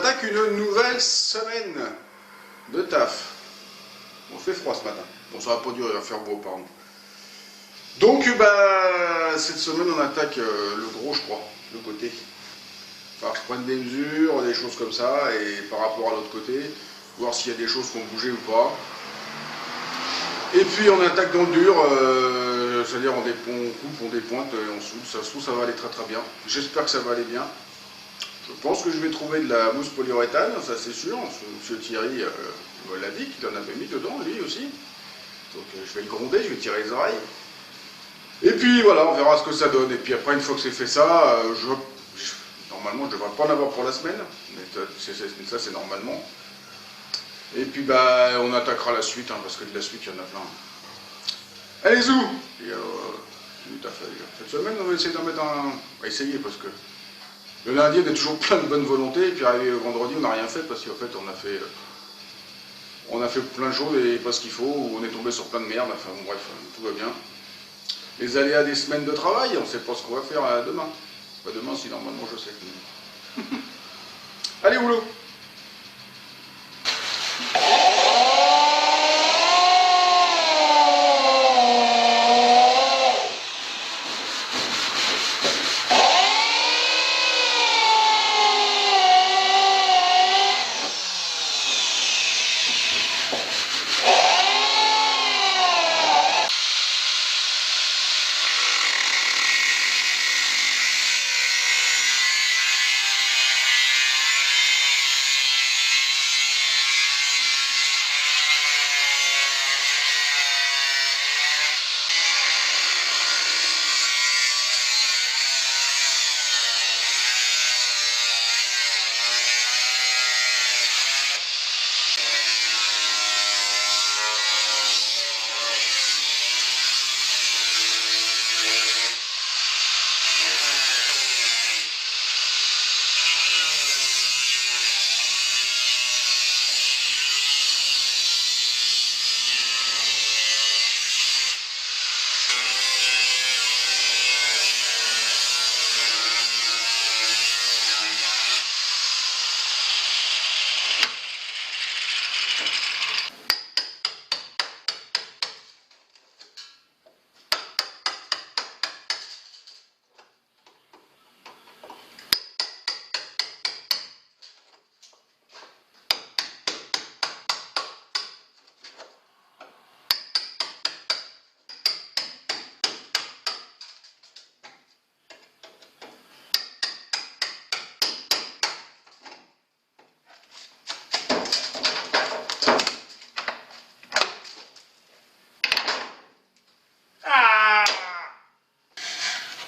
attaque une nouvelle semaine de taf. On fait froid ce matin. Bon, ça va pas durer, il va faire beau, pardon. Donc, cette semaine, on attaque le gros, je crois, le côté. Enfin, je prends des mesures, des choses comme ça, et par rapport à l'autre côté, voir s'il y a des choses qui ont bougé ou pas. Et puis, on attaque dans le dur, c'est-à-dire on coupe, on dépointe, et on soude. Ça se trouve, ça va aller très très bien. J'espère que ça va aller bien. Je pense que je vais trouver de la mousse polyuréthane, ça c'est sûr. Monsieur Thierry l'a dit qu'il en avait mis dedans, lui aussi. Donc je vais le gronder, je vais tirer les oreilles. Et puis voilà, on verra ce que ça donne. Et puis après, une fois que c'est fait ça, normalement je ne devrais pas en avoir pour la semaine. Mais ça c'est normalement. Et puis on attaquera la suite, hein, parce que de la suite il y en a plein. Allez zou. Et cette semaine on va essayer d'en mettre un. On va essayer parce que le lundi on a toujours plein de bonne volonté. Et puis arrivé le vendredi on n'a rien fait parce qu'en fait on a fait plein de choses et pas ce qu'il faut. On est tombé sur plein de merde. Enfin bon, bref, tout va bien. Les aléas des semaines de travail, on ne sait pas ce qu'on va faire demain. Pas demain si normalement je sais. Allez boulot.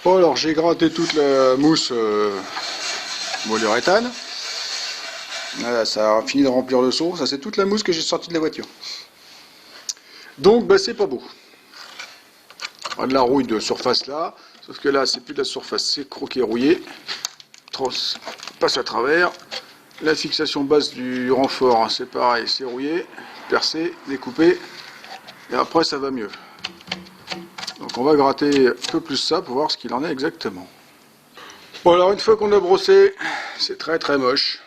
Bon alors j'ai gratté toute la mousse polyuréthane. Voilà, ça a fini de remplir le seau. Ça c'est toute la mousse que j'ai sortie de la voiture. Donc c'est pas beau. On a de la rouille de surface là. Sauf que là c'est plus de la surface, c'est croqué rouillé. Trosse passe à travers. La fixation basse du renfort, hein, c'est pareil, c'est rouillé, percé, découpé. Et après ça va mieux. Donc on va gratter un peu plus ça pour voir ce qu'il en est exactement. Bon alors une fois qu'on a brossé, c'est très très moche.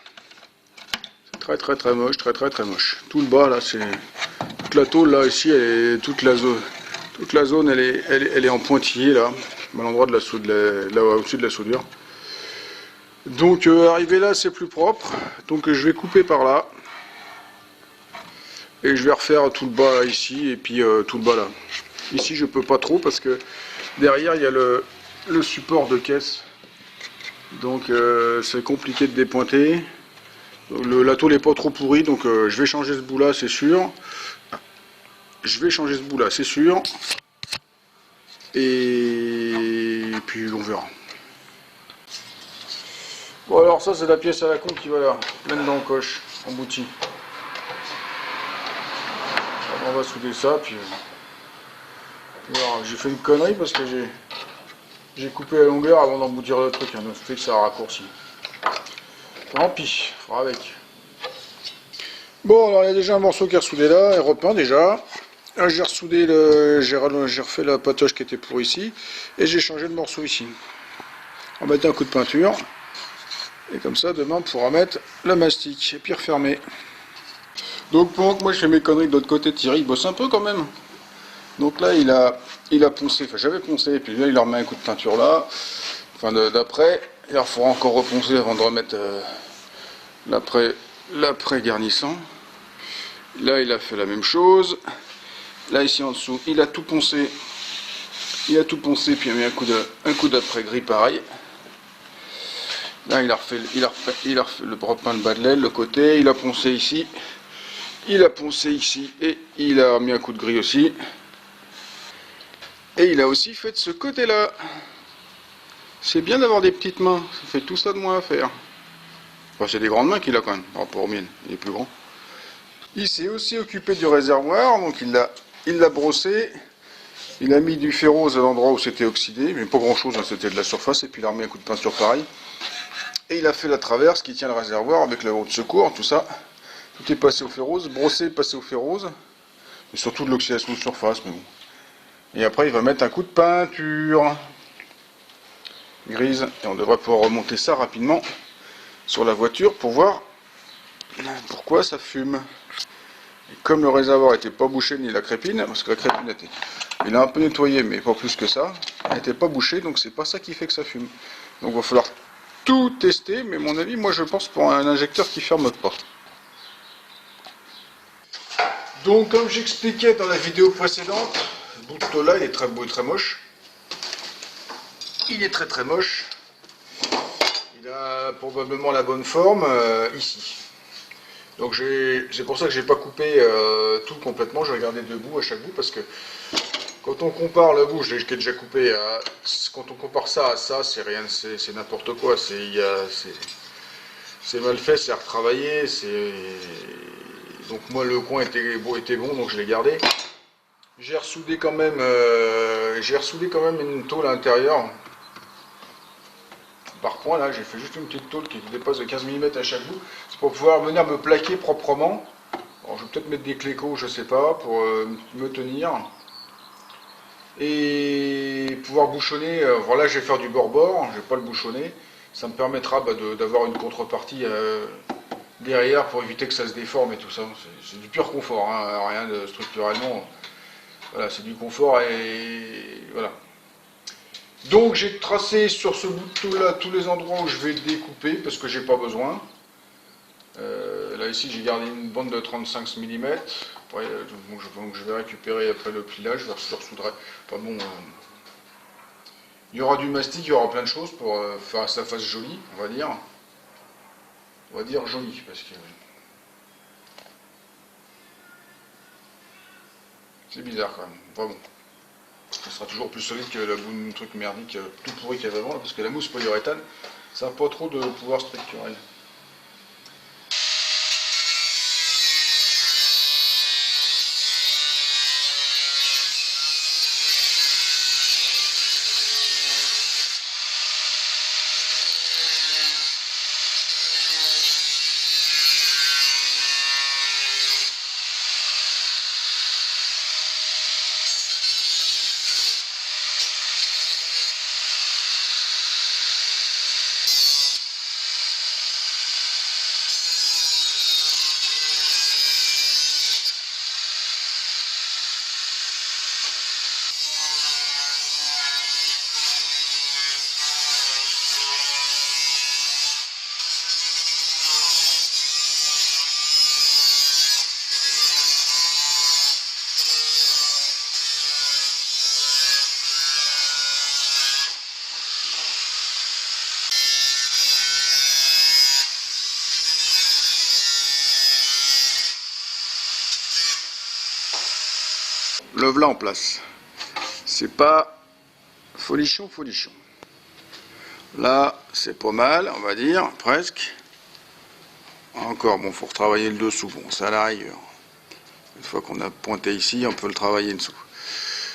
C'est très moche, très moche. Tout le bas là, c'est toute la tôle là ici, toute la zone elle est en pointillé là, à l'endroit de la soude, là au-dessus de la soudure. Donc arrivé là c'est plus propre, donc je vais couper par là. Et je vais refaire tout le bas là, ici et puis tout le bas là. Ici je peux pas trop parce que derrière il y a le support de caisse, donc c'est compliqué de dépointer. La tôle n'est pas trop pourrie, donc je vais changer ce bout là, c'est sûr. Et puis on verra. Bon alors ça c'est la pièce à la con qui va là, pleine d'encoches, emboutie. On va souder ça, puis j'ai fait une connerie parce que j'ai coupé la longueur avant d'emboutir le truc, hein, donc ça fait que ça a raccourci. Tant pis, fera avec. Bon, alors il y a déjà un morceau qui est ressoudé là, et repeint déjà. Là j'ai ressoudé j'ai refait la patoche qui était pour ici, et j'ai changé le morceau ici. On va mettre un coup de peinture, Et comme ça, demain, on pourra mettre le mastic et puis refermer. Donc pendant que moi je fais mes conneries de l'autre côté, Thierry il bosse un peu quand même. Donc là il a poncé, enfin j'avais poncé, et puis là il leur met un coup de peinture là. Enfin d'après, il leur faudra encore reponcer avant de remettre l'après garnissant. Là il a fait la même chose. Là ici en dessous, il a tout poncé. Il a tout poncé, puis il a mis un coup d'après gris pareil. Là il a refait le repeint le bas de l'aile, le côté, il a poncé ici. Il a poncé ici et il a mis un coup de gris aussi. Et il a aussi fait de ce côté-là. C'est bien d'avoir des petites mains. Ça fait tout ça de moins à faire. Enfin, c'est des grandes mains qu'il a quand même, par rapport aux miennes. Il est plus grand. Il s'est aussi occupé du réservoir. Donc il l'a brossé. Il a mis du ferrose à l'endroit où c'était oxydé. Mais pas grand-chose, hein, c'était de la surface. Et puis il a remis un coup de peinture pareil. Et il a fait la traverse qui tient le réservoir avec la roue de secours, tout ça. Tout est passé au ferrose, brossé, passé au ferrose. Et surtout de l'oxydation de surface, mais bon. Et après, il va mettre un coup de peinture grise. Et on devrait pouvoir remonter ça rapidement sur la voiture pour voir pourquoi ça fume. Et comme le réservoir n'était pas bouché ni la crépine, parce que la crépine était... Il a un peu nettoyé, mais pas plus que ça. Elle n'était pas bouchée, donc c'est pas ça qui fait que ça fume. Donc il va falloir tout tester, mais à mon avis, moi je pense pour un injecteur qui ferme pas. Donc comme j'expliquais dans la vidéo précédente, ce bout de tôle là il est très beau et très moche. Il est très très moche. Il a probablement la bonne forme ici. Donc c'est pour ça que j'ai pas coupé tout complètement, j'ai regardé deux bouts à chaque bout parce que quand on compare le bout, je l'ai déjà coupé, quand on compare ça à ça, c'est rien, c'est n'importe quoi. C'est mal fait, c'est retravaillé, donc moi le coin était bon, donc je l'ai gardé. J'ai ressoudé quand même une tôle à l'intérieur. Par point là, j'ai fait juste une petite tôle qui dépasse de 15 mm à chaque bout. C'est pour pouvoir venir me plaquer proprement. Alors, je vais peut-être mettre des clécos, je sais pas, pour me tenir. Et pouvoir bouchonner. Voilà, je vais faire du bord-bord, je vais pas le bouchonner. Ça me permettra d'avoir une contrepartie derrière pour éviter que ça se déforme et tout ça. C'est du pur confort, hein, rien de structurellement. Voilà, c'est du confort et voilà. Donc j'ai tracé sur ce bout de tôle là tous les endroits où je vais découper parce que j'ai pas besoin. Là ici j'ai gardé une bande de 35 mm. Après, donc je vais récupérer après le pliage, je le ressoudrai. Enfin bon, il y aura du mastic, il y aura plein de choses pour faire que ça fasse joli, on va dire. On va dire joli parce que c'est bizarre quand même. Enfin bon. Ça sera toujours plus solide que le truc merdique tout pourri qu'il y avait avant, parce que la mousse polyuréthane, ça n'a pas trop de pouvoir structurel. Le voilà en place. C'est pas folichon. Là, c'est pas mal, on va dire, presque. Encore, bon, faut retravailler le dessous. Bon, ça à la rigueur. Une fois qu'on a pointé ici, on peut le travailler dessous.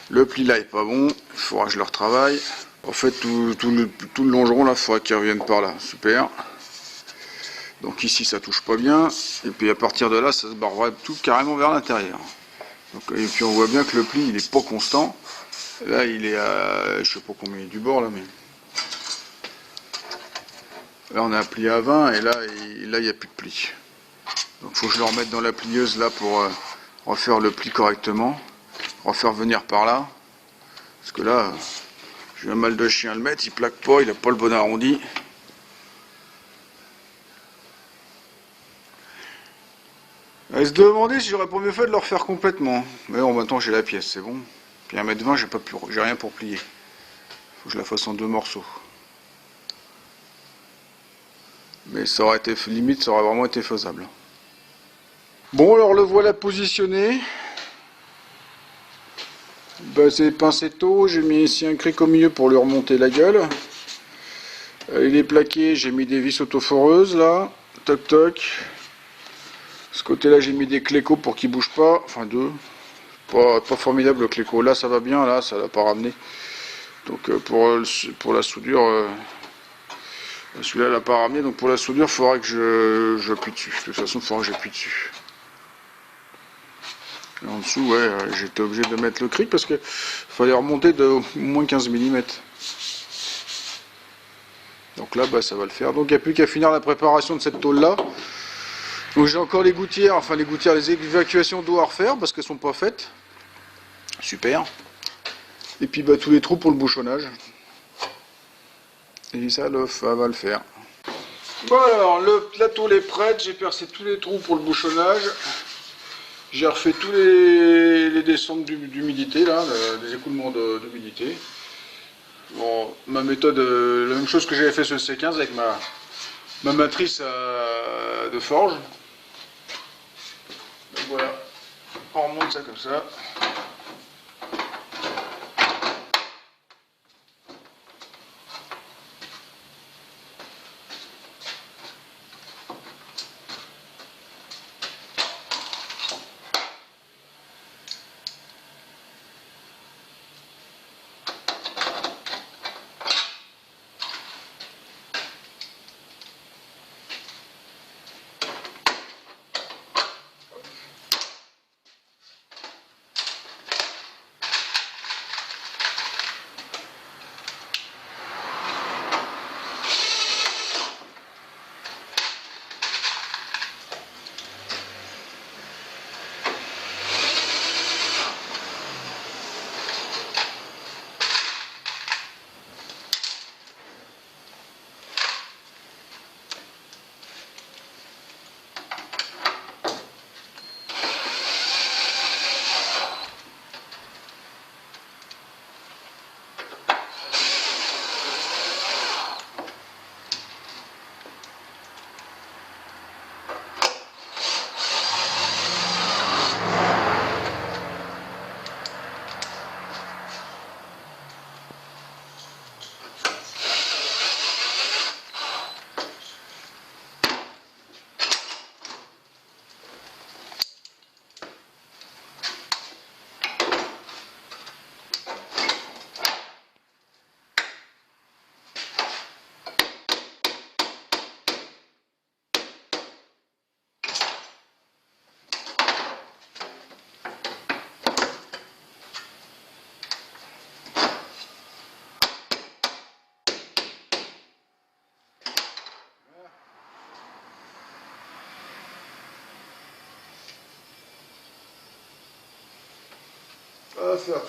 Le pli là est pas bon, il faudra que je le retravaille. En fait, tout le longeron là, il faudra qu'il revienne par là. Super. Donc ici, ça touche pas bien. Et puis à partir de là, ça se barrera tout carrément vers l'intérieur. Et puis on voit bien que le pli, il est pas constant. Là, il est à, je sais pas combien il est du bord là, mais Là on a un pli à 20 et là il n'y a plus de pli. Donc il faut que je le remette dans la plieuse là pour refaire le pli correctement. Refaire venir par là. Parce que là, j'ai un mal de chien à le mettre, il plaque pas, il n'a pas le bon arrondi. Elle se demandait si j'aurais pas mieux fait de le refaire complètement. Mais bon, maintenant j'ai la pièce, c'est bon. Puis 1,20 m, j'ai rien pour plier. Faut que je la fasse en 2 morceaux. Mais ça aurait été limite, ça aurait vraiment été faisable. Bon, alors le voilà positionné. Ben, c'est pincetto, j'ai mis ici un cric au milieu pour lui remonter la gueule. Il est plaqué, j'ai mis des vis autoforeuses là. Toc toc. Ce côté là j'ai mis des clécos pour qu'il bouge pas. Enfin deux. Pas formidable le cléco. Là ça va bien, là ça l'a pas ramené. Donc pour la soudure, celui-là l'a pas ramené. Donc pour la soudure il faudra que j'appuie dessus. De toute façon il faudra que j'appuie dessus. Et en dessous ouais j'étais obligé de mettre le cric parce que fallait remonter de au moins 15 mm. Donc là bah, ça va le faire. Donc il n'y a plus qu'à finir la préparation de cette tôle là. Donc j'ai encore les gouttières, enfin les évacuations d'eau à refaire parce qu'elles sont pas faites. Super. Et puis bah, tous les trous pour le bouchonnage. Et ça va le faire. Bon alors la tôle est prête, j'ai percé tous les trous pour le bouchonnage. J'ai refait tous les descentes d'humidité là, les écoulements d'humidité. Bon, ma méthode, la même chose que j'avais fait sur le C15 avec ma matrice de forge. Donc voilà, on remonte ça comme ça.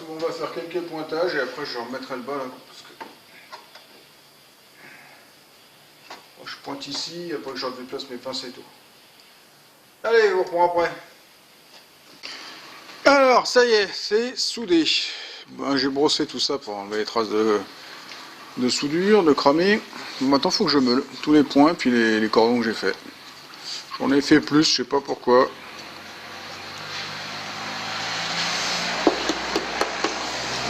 On va faire quelques pointages et après je remettrai le bas là, parce que bon, je pointe ici, après que je déplace mes pinces et tout. Allez, on reprend après. Alors ça y est, c'est soudé. Ben, j'ai brossé tout ça pour enlever les traces de soudure, de cramé. Maintenant il faut que je meule tous les points puis les cordons que j'ai fait. J'en ai fait plus, je sais pas pourquoi.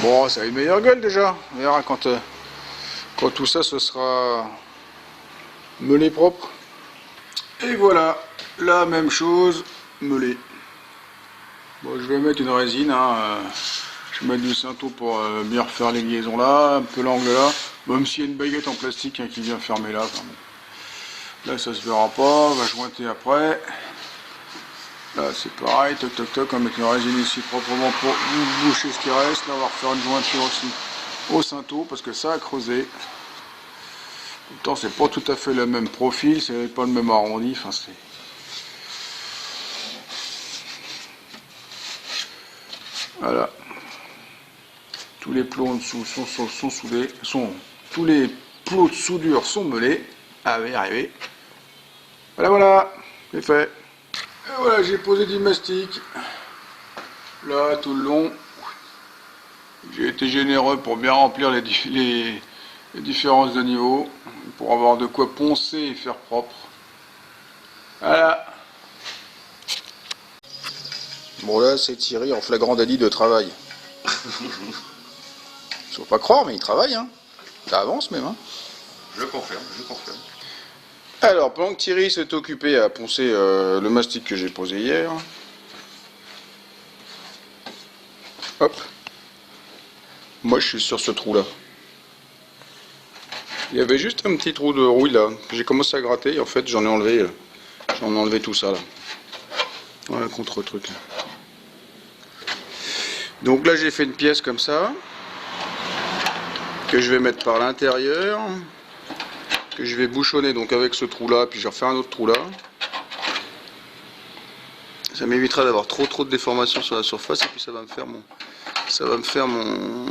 Bon, ça a une meilleure gueule déjà. On verra quand tout ça se sera meulé propre. Et voilà, la même chose, meulé. Bon, je vais mettre une résine. Je vais mettre du Cinto pour bien refaire les liaisons là, un peu l'angle là. Même s'il y a une baguette en plastique qui vient fermer là. Enfin, bon. Là, ça se verra pas. On va jointer après. Là c'est pareil, toc toc toc, on va mettre une résine ici proprement pour boucher ce qui reste. Là on va refaire une jointure aussi au Cinto parce que ça a creusé. Pourtant c'est pas tout à fait le même profil, c'est pas le même arrondi, enfin c'est... Voilà. Tous les plots en dessous sont soudés, tous les plots de soudure sont meulés. Ah, va y arriver. Voilà, voilà, c'est fait. Et voilà, j'ai posé du mastic. Là, tout le long. J'ai été généreux pour bien remplir les différences de niveau, pour avoir de quoi poncer et faire propre. Voilà. Bon là, c'est Thierry en flagrant délit de travail. Faut pas croire, mais il travaille, hein. Ça avance même, hein. Je confirme, je confirme. Alors, pendant que Thierry s'est occupé à poncer le mastic que j'ai posé hier, hop, moi je suis sur ce trou là. Il y avait juste un petit trou de rouille là, que j'ai commencé à gratter, et en fait j'en ai enlevé tout ça là. Voilà, contre truc. Donc là j'ai fait une pièce comme ça, que je vais mettre par l'intérieur, que je vais bouchonner donc avec ce trou là, puis je vais refaire un autre trou là. Ça m'évitera d'avoir trop de déformations sur la surface, et puis ça va me faire mon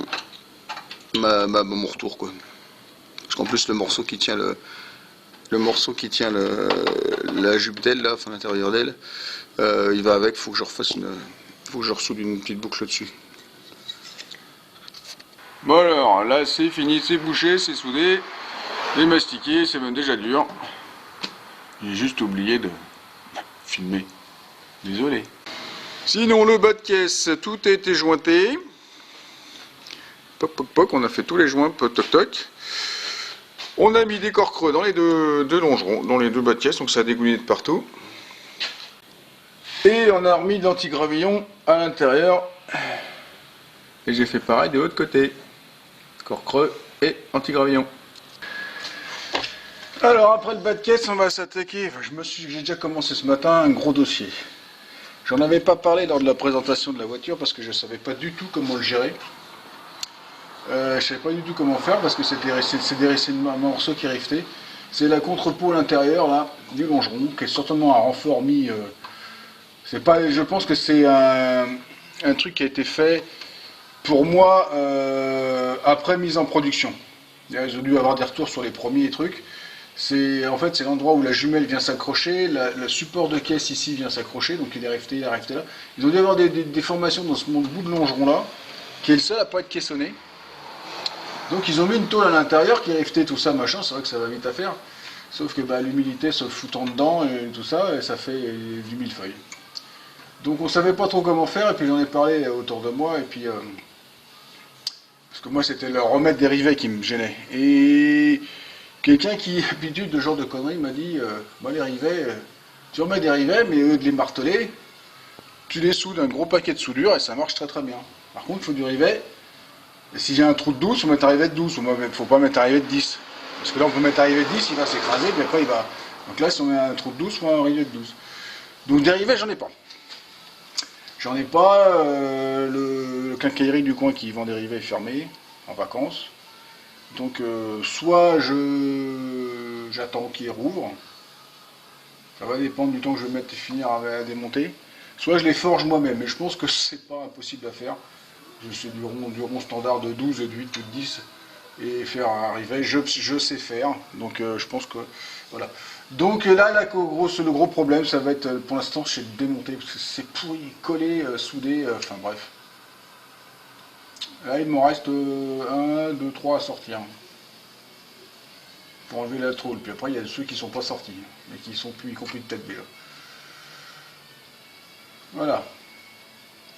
retour quoi. Parce qu'en plus le morceau qui tient la jupe d'aile là, enfin l'intérieur d'aile, il va avec, faut que je ressoude une petite boucle dessus. Bon alors, là c'est fini, c'est bouché, c'est soudé, c'est mastiqué, c'est même déjà dur. J'ai juste oublié de filmer. Désolé. Sinon le bas de caisse, tout a été jointé. Poc poc poc, on a fait tous les joints, poc toc toc. On a mis des corps creux dans les deux longerons, dans les deux bas de caisse, donc ça a dégouliné de partout. Et on a remis de l'antigravillon à l'intérieur. Et j'ai fait pareil de l'autre côté. Corps creux et antigravillon. Alors après le bas de caisse, on va s'attaquer. Enfin, j'ai déjà commencé ce matin un gros dossier. J'en avais pas parlé lors de la présentation de la voiture parce que je savais pas du tout comment le gérer. Je savais pas du tout comment faire parce que c'est des morceaux qui riftaient. C'est la contre-pôle intérieure là du longeron qui est certainement un renfort mis. C'est pas. Je pense que c'est un truc qui a été fait pour moi après mise en production. J'ai dû avoir des retours sur les premiers trucs. En fait c'est l'endroit où la jumelle vient s'accrocher, le support de caisse ici vient s'accrocher, donc il est rifté là. Ils ont dû avoir des déformations dans ce bout de longeron là, qui est le seul à pas être caissonné. Donc ils ont mis une tôle à l'intérieur qui est riftée, tout ça, machin, c'est vrai que ça va vite à faire. Sauf que l'humidité se foutant dedans et tout ça, et ça fait du millefeuille. Donc on savait pas trop comment faire, et puis j'en ai parlé autour de moi, et puis... parce que moi c'était le remettre des rivets qui me gênait. Et... quelqu'un qui a l'habitude de ce genre de conneries m'a dit les rivets, tu remets des rivets, mais au lieu de les marteler, tu les soudes un gros paquet de soudure et ça marche très très bien. Par contre, il faut du rivet, et si j'ai un trou de 12, il faut mettre un rivet de 12, il ne faut pas mettre un rivet de 10. Parce que là, on peut mettre un rivet de 10, il va s'écraser, puis après il va. Donc là, si on met un trou de 12, il faut un rivet de 12. Donc des rivets, j'en ai pas. J'en ai pas. Le quincaillerie du coin qui vend des rivets est fermé, en vacances. Donc soit j'attends qu'il rouvre, ça va dépendre du temps que je vais mettre et finir à démonter, soit je les forge moi-même, mais je pense que c'est pas impossible à faire. C'est du rond standard de 12, de 8 ou de 10, et faire un rivet, je sais faire, donc je pense que voilà. Donc là, le gros problème, ça va être pour l'instant, c'est de démonter, parce que c'est pourri, collé, soudé, enfin bref. Là, il m'en reste 1, 2, 3 à sortir. Pour enlever la tôle. Puis après, il y a ceux qui ne sont pas sortis. Mais qui sont plus, y compris de tête déjà. Voilà.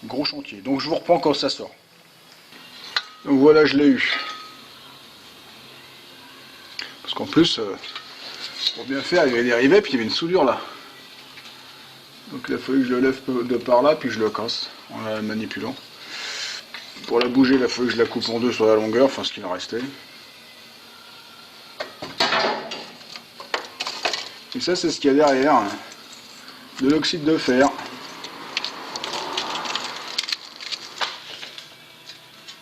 Gros chantier. Donc je vous reprends quand ça sort. Donc voilà, je l'ai eu. Parce qu'en plus, pour bien faire, il y avait des rivets, puis il y avait une soudure là. Donc il a fallu que je le lève de par là, puis je le casse en la manipulant. Pour la bouger, il a fallu que je la coupe en deux sur la longueur, enfin ce qu'il en restait. Et ça, c'est ce qu'il y a derrière, hein. De l'oxyde de fer.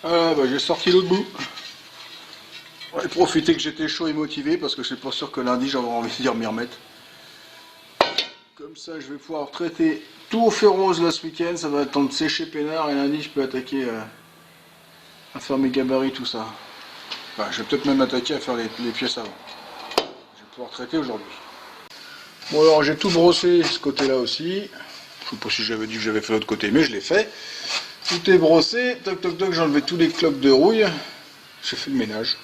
Ah, j'ai sorti l'autre bout. On va profiter que j'étais chaud et motivé parce que je suis pas sûr que lundi j'aurai envie de m'y remettre. Comme ça, je vais pouvoir traiter tout au fer rose là ce week-end. Ça va attendre de sécher peinard et lundi je peux attaquer à faire mes gabarits, tout ça. Enfin, je vais peut-être même attaquer à faire les pièces avant. Je vais pouvoir traiter aujourd'hui. Bon alors j'ai tout brossé ce côté-là aussi. Je sais pas si j'avais dit que j'avais fait l'autre côté, mais je l'ai fait. Tout est brossé. Toc toc toc, j'ai enlevé tous les cloques de rouille. J'ai fait le ménage.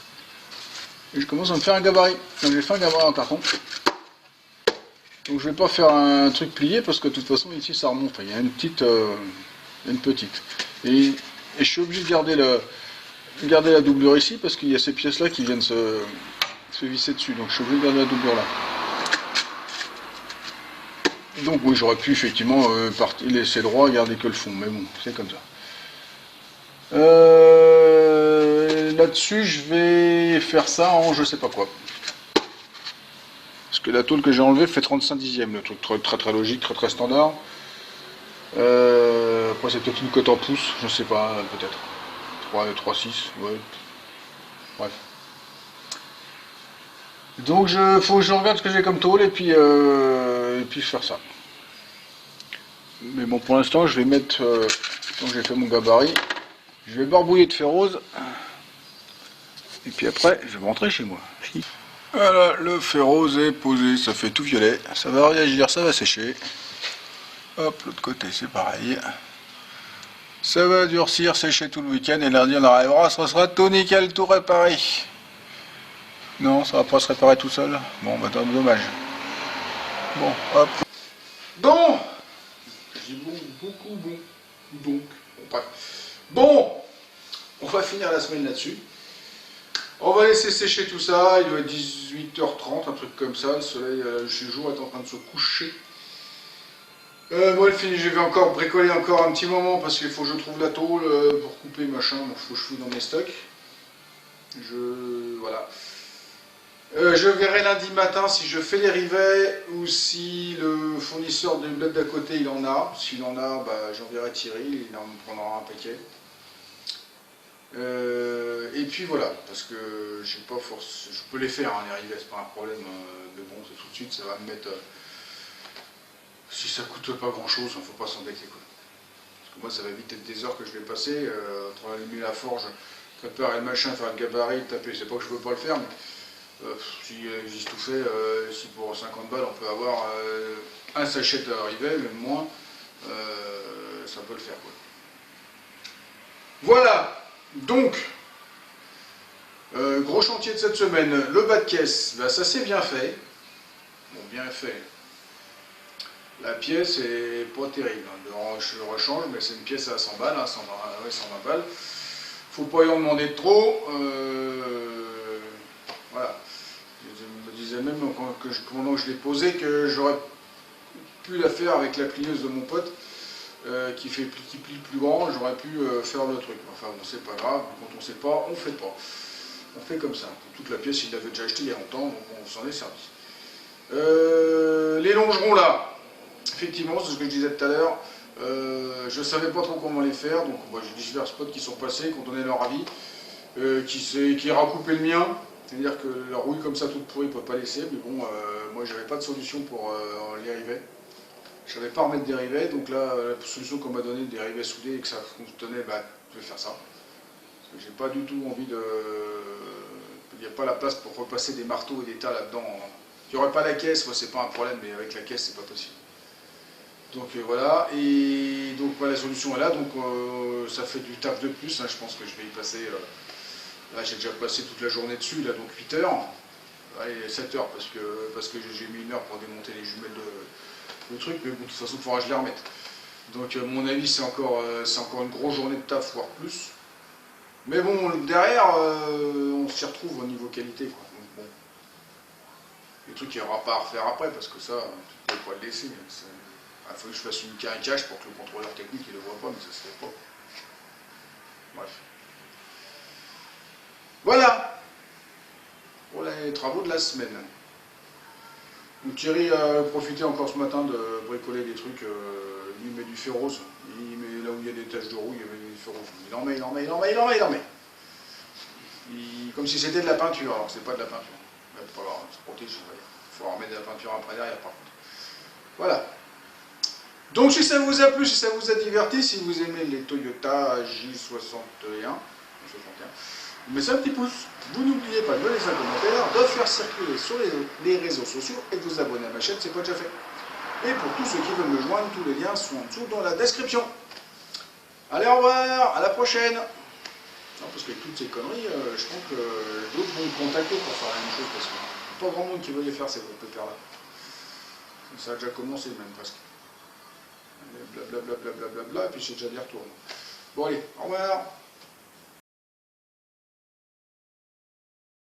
Et je commence à me faire un gabarit. Donc j'ai fait un gabarit en carton. Donc je vais pas faire un truc plié parce que de toute façon ici ça remonte. Enfin, il y a une petite. Et je suis obligé de garder la doublure ici parce qu'il y a ces pièces là qui viennent se visser dessus. Donc je suis obligé de garder la doublure là. Donc oui, j'aurais pu effectivement laisser droit, garder que le fond, mais bon, c'est comme ça. Là-dessus, je vais faire ça en je sais pas quoi. Parce que la tôle que j'ai enlevée fait 35 dixièmes, le truc très logique, très standard. Après c'est peut-être une cote en pouces, je sais pas, peut-être. 3,6, ouais. Bref. Donc faut que je regarde ce que j'ai comme tôle et puis faire ça. Mais bon, pour l'instant, je vais mettre, donc j'ai fait mon gabarit, je vais barbouiller de fer rose. Et puis après, je vais rentrer chez moi. Voilà, le fer rose est posé, ça fait tout violet. Ça va réagir, ça va sécher. Hop, l'autre côté, c'est pareil. Ça va durcir, sécher tout le week-end. Et lundi, on arrivera, ça sera tout nickel, tout réparé. Non, ça va pas se réparer tout seul. Bon, bah, dommage. Bon, hop. Bon, j'ai beaucoup bon. Donc, bref. Bon, on va finir la semaine là-dessus. On va laisser sécher tout ça, il doit être 18h30, un truc comme ça, le soleil, le jour est en train de se coucher. Moi, je vais encore bricoler encore un petit moment parce qu'il faut que je trouve la tôle pour couper machin, il faut que je fouille dans mes stocks. Voilà. Je verrai lundi matin si je fais les rivets ou si le fournisseur de bled d'à côté il en a. S'il en a, bah, j'enverrai Thierry, il en prendra un paquet. Et puis voilà, parce que j'ai pas force, je peux les faire, hein, les rivets, c'est pas un problème, mais bon, c'est tout de suite, ça va me mettre, si ça coûte pas grand chose, il ne faut pas s'embêter quoi. Parce que moi ça va vite être des heures que je vais passer, entre allumer la forge, préparer le machin, faire le gabarit, taper, c'est pas que je veux pas le faire, mais si j'ai tout fait, si pour 50 balles on peut avoir un sachet de rivets, même moins, ça peut le faire quoi. Voilà. Donc, gros chantier de cette semaine, le bas de caisse, ben, ça s'est bien fait. Bon, bien fait. La pièce est pas terrible, hein. Je le rechange, mais c'est une pièce à 100 balles, hein, 120 balles. Faut pas y en demander trop. Voilà. Je me disais même pendant que je l'ai posé que j'aurais pu la faire avec la plieuse de mon pote. Qui plie plus grand, j'aurais pu faire le truc. Enfin bon, c'est pas grave, quand on sait pas, on fait pas. On fait comme ça. Toute la pièce, il l'avait déjà acheté il y a longtemps, donc on s'en est servi. Les longerons là, effectivement, c'est ce que je disais tout à l'heure, je savais pas trop comment les faire, donc moi, j'ai divers spots qui sont passés, qui ont donné leur avis, qui a recoupé le mien, c'est-à-dire que la rouille comme ça toute pourrie, il ne peut pas laisser, mais bon, moi j'avais pas de solution pour les rivets. Je ne savais pas remettre des rivets, donc là, la solution qu'on m'a donnée, des rivets soudés et que ça fonctionnait, bah, je vais faire ça. Parce que j'ai pas du tout envie de... Il n'y a pas la place pour repasser des marteaux et des tas là-dedans. Il n'y aurait pas la caisse, moi c'est pas un problème, mais avec la caisse, c'est pas possible. Donc voilà, et donc voilà, la solution est là, donc ça fait du taf de plus, hein, je pense que je vais y passer... là, j'ai déjà passé toute la journée dessus, là, donc 8 heures. Allez, 7 heures, parce que j'ai mis 1 heure pour démonter les jumelles le truc, mais bon, de toute façon, il faudra que je les remette. Donc, à mon avis, c'est encore une grosse journée de taf, voire plus. Mais bon, derrière, on s'y retrouve au niveau qualité, quoi. Donc, bon. Les trucs, il n'y aura pas à refaire après, parce que ça, tu ne peux pas le laisser. Il faut que je fasse une cache pour que le contrôleur technique ne le voit pas, mais ça ne se fait pas. Bref. Voilà pour les travaux de la semaine. Donc Thierry a profité encore ce matin de bricoler des trucs, lui il met du fer rose, il met là où il y a des taches de rouille, il met du fer rose. Il en met. comme si c'était de la peinture, alors que c'est pas de la peinture. Mais pas grave, ça protège, on va dire. Il faut en remettre de la peinture après derrière par contre. Voilà. Donc si ça vous a plu, si ça vous a diverti, si vous aimez les Toyota J61, vous mettez un petit pouce. Vous n'oubliez pas de laisser un commentaire, de faire circuler sur les réseaux sociaux et de vous abonner à ma chaîne, c'est pas déjà fait. Et pour tous ceux qui veulent me joindre, tous les liens sont en dessous dans la description. Allez, au revoir, à la prochaine. Non, parce qu'avec toutes ces conneries, je pense que d'autres vont me contacter pour faire la même chose, parce qu'il n'y a pas grand monde qui veut les faire ces pépères là. Ça a déjà commencé même presque. Blablabla, et puis c'est déjà des retours. Bon allez, au revoir.